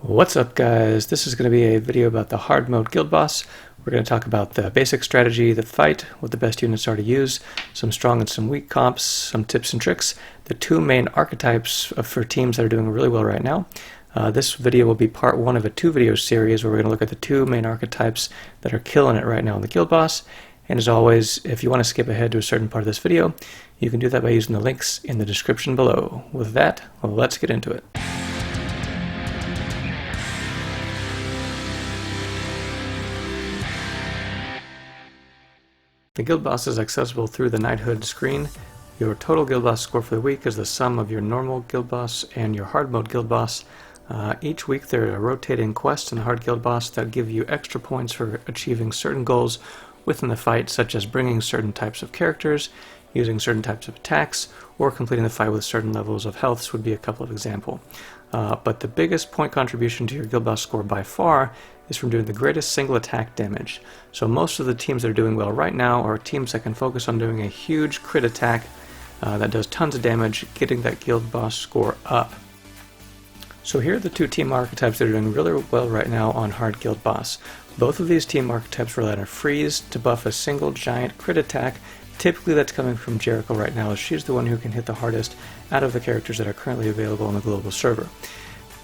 What's up, guys? This is going to be a video about the hard mode guild boss. We're going to talk about the basic strategy, the fight, what the best units are to use, some strong and some weak comps, some tips and tricks, the two main archetypes for teams that are doing really well right now. This video will be part one of a two-video series where we're going to look at the two main archetypes that are killing it right now in the guild boss. And as always, if you want to skip ahead to a certain part of this video, you can do that by using the links in the description below. With that, let's get into it. The guild boss is accessible through the knighthood screen. Your total guild boss score for the week is the sum of your normal guild boss and your hard mode guild boss. Each week there are rotating quests in the hard guild boss that give you extra points for achieving certain goals within the fight, such as bringing certain types of characters, using certain types of attacks, or completing the fight with certain levels of healths would be a couple of examples. But the biggest point contribution to your guild boss score by far is from doing the greatest single attack damage. So most of the teams that are doing well right now are teams that can focus on doing a huge crit attack that does tons of damage, getting that guild boss score up. So here are the two team archetypes that are doing really well right now on hard guild boss. Both of these team archetypes rely on a freeze to buff a single giant crit attack. Typically that's coming from Jericho right now, as she's the one who can hit the hardest out of the characters that are currently available on the global server.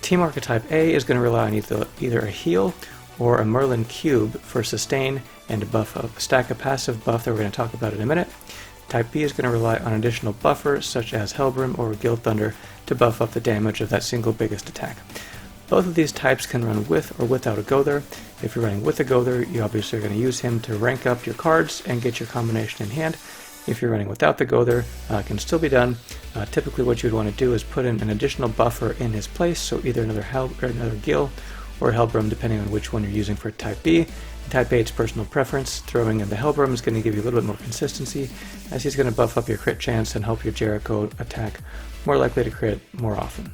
Team archetype A is going to rely on either a heal or a Merlin cube for sustain and to buff up. Stack a passive buff that we're going to talk about in a minute. Type B is going to rely on additional buffers such as Hellbrim or Guild Thunder to buff up the damage of that single biggest attack. Both of these types can run with or without a Gother. If you're running with a Gother, you obviously are going to use him to rank up your cards and get your combination in hand. If you're running without the Gother, it can still be done. Typically what you'd want to do is put in an additional buffer in his place, so either another Gil or Hellbrim, depending on which one you're using for Type B. Type A, it's personal preference. Throwing in the Hellbrim is going to give you a little bit more consistency, as he's going to buff up your crit chance and help your Jericho attack more likely to crit more often.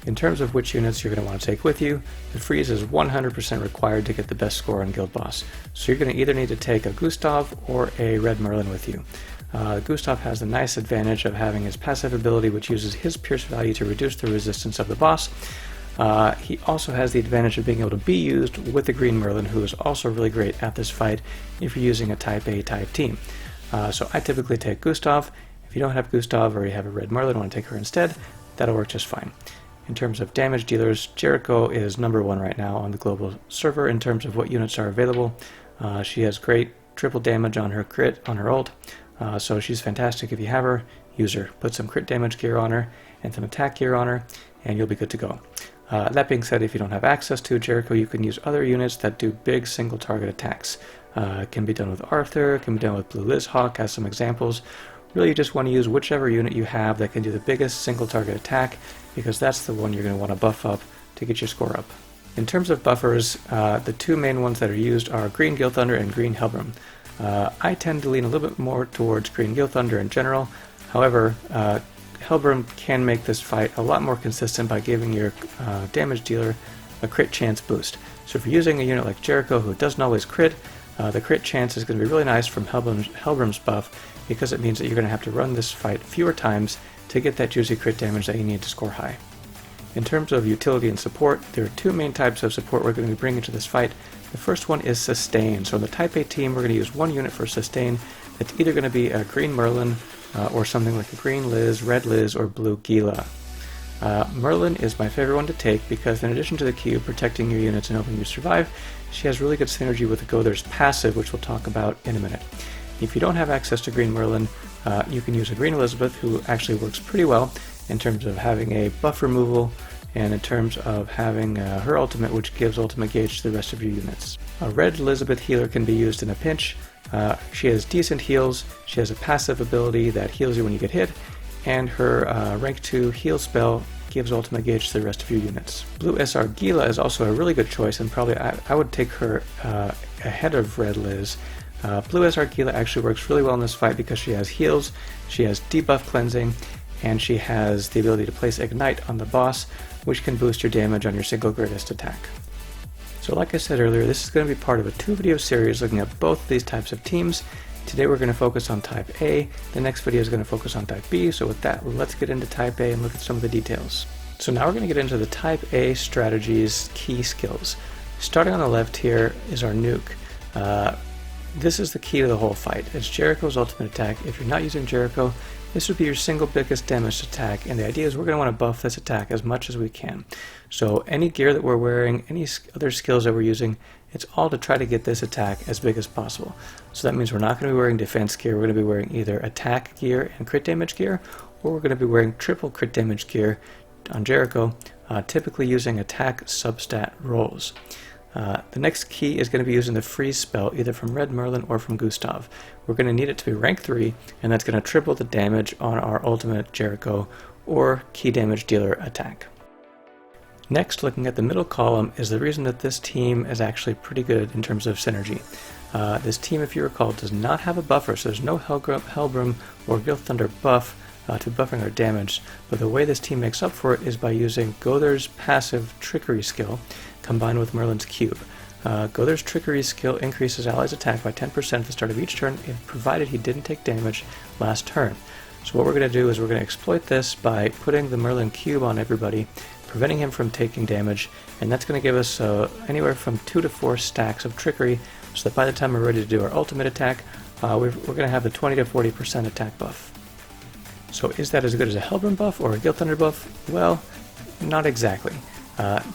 In terms of which units you're going to want to take with you, the freeze is 100% required to get the best score on guild boss. So you're going to either need to take a Gustav or a Red Merlin with you. Gustav has the nice advantage of having his passive ability, which uses his pierce value to reduce the resistance of the boss. He also has the advantage of being able to be used with the Green Merlin, who is also really great at this fight if you're using a Type A type team. So I typically take Gustav. If you don't have Gustav or you have a Red Merlin and want to take her instead, that'll work just fine. In terms of damage dealers, Jericho is number one right now on the global server in terms of what units are available. She has great triple damage on her crit, on her ult, so she's fantastic. If you have her, use her. Put some crit damage gear on her and some attack gear on her, and you'll be good to go. That being said, if you don't have access to Jericho, you can use other units that do big single target attacks. It can be done with Arthur, it can be done with Blue Lizhawk as some examples. Really, you just want to use whichever unit you have that can do the biggest single target attack, because that's the one you're going to want to buff up to get your score up. In terms of buffers, the two main ones that are used are Green Guild Thunder and Green Hellbrim. I tend to lean a little bit more towards Green Guild Thunder in general. However, Hellbrim can make this fight a lot more consistent by giving your damage dealer a crit chance boost. So if you're using a unit like Jericho who doesn't always crit, the crit chance is going to be really nice from Hellbrim's buff, because it means that you're going to have to run this fight fewer times to get that juicy crit damage that you need to score high. In terms of utility and support, there are two main types of support we're going to be bringing to this fight. The first one is Sustain. So in the Type A team, we're going to use one unit for Sustain. It's either going to be a Green Merlin or something like a Green Liz, Red Liz, or Blue Gila. Merlin is my favorite one to take because in addition to the cube protecting your units and helping you survive, she has really good synergy with the Gother's passive, which we'll talk about in a minute. If you don't have access to Green Merlin, you can use a Green Elizabeth, who actually works pretty well in terms of having a buff removal and in terms of having her ultimate, which gives ultimate gauge to the rest of your units. A Red Elizabeth healer can be used in a pinch. She has decent heals, she has a passive ability that heals you when you get hit, and her rank 2 heal spell gives ultimate gauge to the rest of your units. Blue SR Gila is also a really good choice, and probably I would take her ahead of Red Liz. Blue SR Gila actually works really well in this fight because she has heals, she has debuff cleansing, and she has the ability to place Ignite on the boss, which can boost your damage on your single greatest attack. So like I said earlier, this is going to be part of a two-video series looking at both these types of teams. Today we're going to focus on Type A, the next video is going to focus on Type B, so with that, let's get into Type A and look at some of the details. So now we're going to get into the Type A strategies key skills. Starting on the left here is our nuke. This is the key to the whole fight. It's Jericho's ultimate attack. If you're not using Jericho, this would be your single biggest damage attack, and the idea is we're going to want to buff this attack as much as we can. So any gear that we're wearing, any other skills that we're using, it's all to try to get this attack as big as possible. So that means we're not going to be wearing defense gear, we're going to be wearing either attack gear and crit damage gear, or we're going to be wearing triple crit damage gear on Jericho, typically using attack substat rolls. The next key is going to be using the freeze spell, either from Red Merlin or from Gustav. We're going to need it to be rank 3, and that's going to triple the damage on our ultimate Jericho or key damage dealer attack. Next, looking at the middle column, is the reason that this team is actually pretty good in terms of synergy. This team, if you recall, does not have a buffer, so there's no Hellbrim or Gilthunder buff to buffering our damage, but the way this team makes up for it is by using Gother's passive trickery skill combined with Merlin's cube. Gother's trickery skill increases allies' attack by 10% at the start of each turn, provided he didn't take damage last turn. So what we're going to do is we're going to exploit this by putting the Merlin cube on everybody, preventing him from taking damage, and that's going to give us anywhere from 2 to 4 stacks of trickery, so that by the time we're ready to do our ultimate attack, we're going to have the 20 to 40% attack buff. So is that as good as a Hellbrim buff or a Gilthunder buff? Well, not exactly.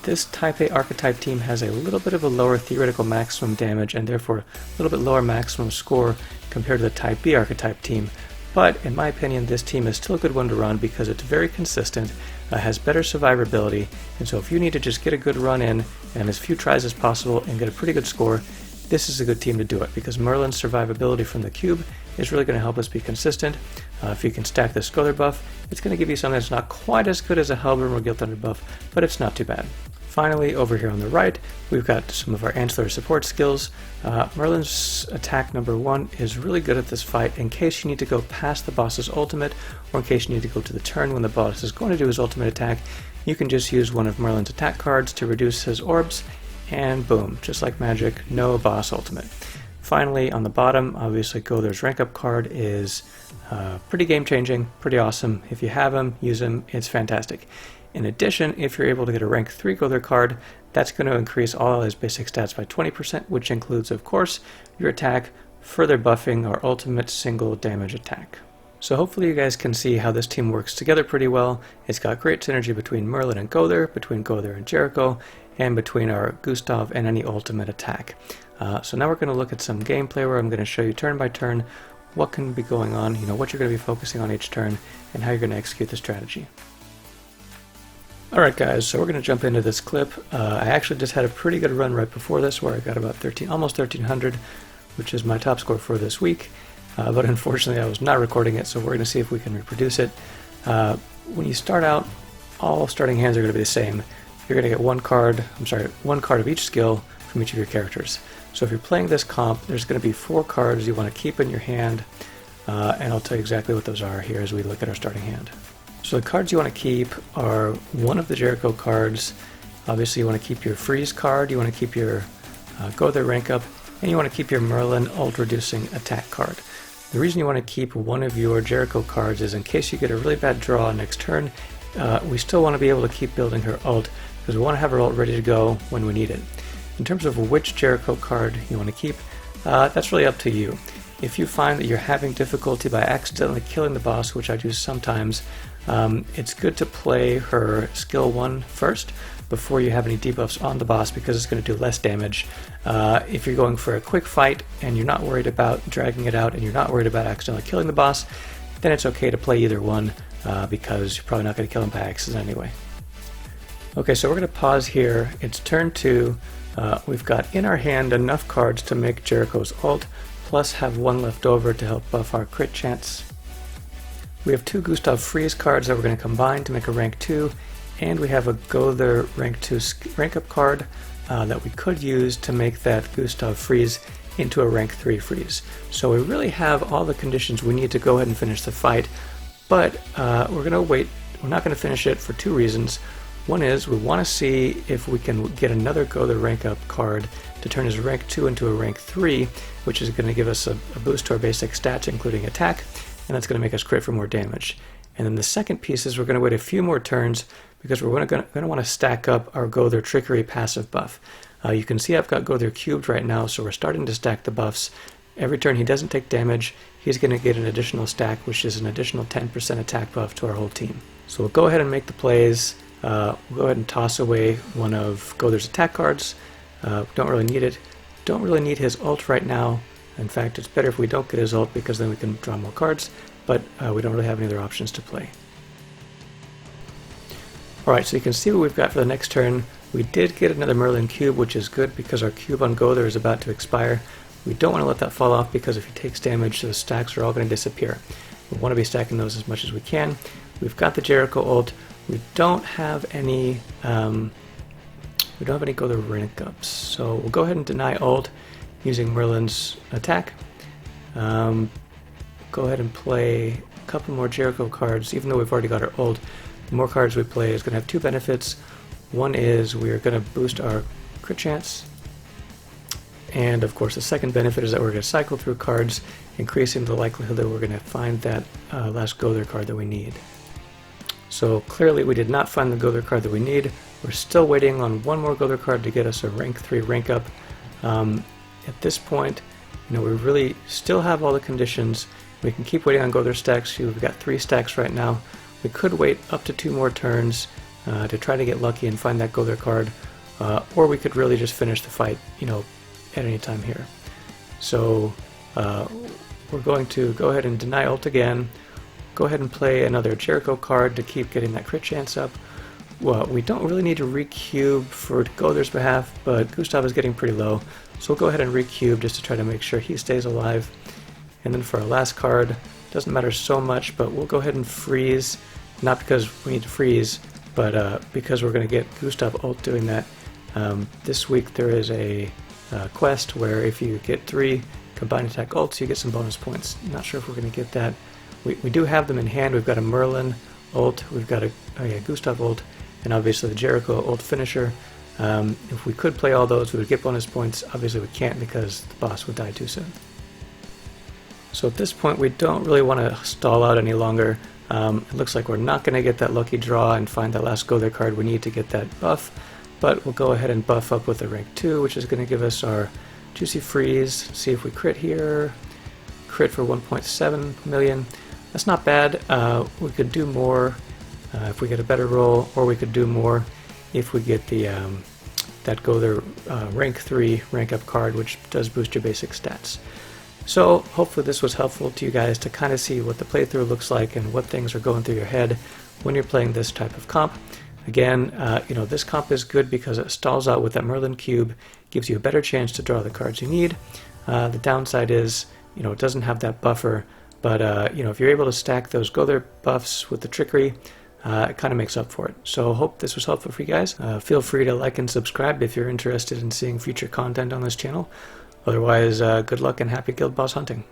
This Type A archetype team has a little bit of a lower theoretical maximum damage and therefore a little bit lower maximum score compared to the Type B archetype team, but in my opinion this team is still a good one to run because it's very consistent, has better survivability, and so if you need to just get a good run in and as few tries as possible and get a pretty good score, this is a good team to do it because Merlin's survivability from the cube is really going to help us be consistent. If you can stack this Gother buff, it's going to give you something that's not quite as good as a Hellbrim or Gilthunder buff, but it's not too bad. Finally, over here on the right, we've got some of our ancillary support skills. Merlin's attack number 1 is really good at this fight in case you need to go past the boss's ultimate, or in case you need to go to the turn when the boss is going to do his ultimate attack. You can just use one of Merlin's attack cards to reduce his orbs, and boom, just like magic, no boss ultimate. Finally, on the bottom, obviously Gother's rank up card is pretty game changing, pretty awesome. If you have him, use him, it's fantastic. In addition, if you're able to get a rank 3 Gother card, that's going to increase all his basic stats by 20%, which includes, of course, your attack, further buffing our ultimate single damage attack. So hopefully you guys can see how this team works together pretty well. It's got great synergy between Merlin and Gother, between Gother and Jericho, and between our Gustav and any ultimate attack. So now we're going to look at some gameplay where I'm going to show you turn by turn what can be going on, what you're going to be focusing on each turn, and how you're going to execute the strategy. Alright guys, so we're going to jump into this clip. I actually just had a pretty good run right before this where I got about almost 1300, which is my top score for this week, but unfortunately I was not recording it, so we're going to see if we can reproduce it. When you start out, all starting hands are going to be the same. You're going to get one card of each skill from each of your characters. So if you're playing this comp, there's going to be 4 cards you want to keep in your hand, and I'll tell you exactly what those are here as we look at our starting hand. So the cards you want to keep are one of the Jericho cards. Obviously you want to keep your freeze card, you want to keep your Gother rank up, and you want to keep your Merlin ult reducing attack card. The reason you want to keep one of your Jericho cards is in case you get a really bad draw next turn, we still want to be able to keep building her ult because we want to have her ult ready to go when we need it. In terms of which Jericho card you want to keep, that's really up to you. If you find that you're having difficulty by accidentally killing the boss, which I do sometimes, it's good to play her skill 1 first before you have any debuffs on the boss because it's going to do less damage. If you're going for a quick fight and you're not worried about dragging it out and you're not worried about accidentally killing the boss, then it's okay to play either one because you're probably not going to kill him by accident anyway. Okay, so we're going to pause here. It's turn 2. We've got in our hand enough cards to make Jericho's ult, plus have 1 left over to help buff our crit chance. We have 2 Gustav freeze cards that we're going to combine to make a rank 2, and we have a Gother rank 2 rank up card that we could use to make that Gustav freeze into a rank 3 freeze. So we really have all the conditions we need to go ahead and finish the fight, but we're going to wait. We're not going to finish it for 2 reasons. One is we want to see if we can get another Gother rank up card to turn his rank 2 into a rank 3, which is going to give us a boost to our basic stats including attack, and that's going to make us crit for more damage. And then the second piece is we're going to wait a few more turns because we're going to want to stack up our Go There Trickery passive buff. You can see I've got Go There cubed right now, so we're starting to stack the buffs. Every turn he doesn't take damage, he's going to get an additional stack, which is an additional 10% attack buff to our whole team. So we'll go ahead and make the plays. We'll go ahead and toss away one of Go There's attack cards. Don't really need it. Don't really need his ult right now. In fact, it's better if we don't get his ult because then we can draw more cards, but we don't really have any other options to play. Alright, so you can see what we've got for the next turn. We did get another Merlin cube, which is good because our cube on Go There is about to expire. We don't want to let that fall off because if he takes damage, the stacks are all going to disappear. We want to be stacking those as much as we can. We've got the Jericho ult. We don't have any Go There rank ups, so we'll go ahead and deny ult using Merlin's attack. Go ahead and play a couple more Jericho cards, even though we've already got our ult. The more cards we play is going to have two benefits. One is we are going to boost our crit chance, and of course the second benefit is that we're going to cycle through cards, increasing the likelihood that we're going to find that last Go There card that we need. So clearly we did not find the Go There card that we need. We're still waiting on one more Go There card to get us a rank 3 rank up. At this point, we really still have all the conditions. We can keep waiting on Go There stacks. We've got 3 stacks right now. We could wait up to 2 more turns to try to get lucky and find that Go There card, or we could really just finish the fight, at any time here. So we're going to go ahead and deny ult again. Go ahead and play another Jericho card to keep getting that crit chance up. Well, we don't really need to recube for Go There's behalf, but Gustav is getting pretty low, so we'll go ahead and recube just to try to make sure he stays alive. And then for our last card, doesn't matter so much, but we'll go ahead and freeze, not because we need to freeze, but because we're going to get Gustav ult doing that. This week there is a quest where if you get 3 combined attack ults, you get some bonus points. Not sure if we're going to get that. We do have them in hand. We've got a Merlin ult, we've got a Gustav ult, and obviously the Jericho ult finisher. If we could play all those, we would get bonus points. Obviously we can't because the boss would die too soon. So at this point we don't really want to stall out any longer. It looks like we're not going to get that lucky draw and find that last Go There card we need to get that buff, but we'll go ahead and buff up with a rank 2, which is going to give us our Juicy Freeze. See if we crit here. Crit for 1.7 million. That's not bad. We could do more if we get a better roll, or we could do more if we get the that Go There rank 3 rank up card, which does boost your basic stats. So hopefully this was helpful to you guys to kind of see what the playthrough looks like and what things are going through your head when you're playing this type of comp. Again, this comp is good because it stalls out with that Merlin cube, gives you a better chance to draw the cards you need. The downside is, it doesn't have that buffer, but if you're able to stack those Go There buffs with the trickery, it kind of makes up for it. So hope this was helpful for you guys. Feel free to like and subscribe if you're interested in seeing future content on this channel. Otherwise, good luck and happy guild boss hunting.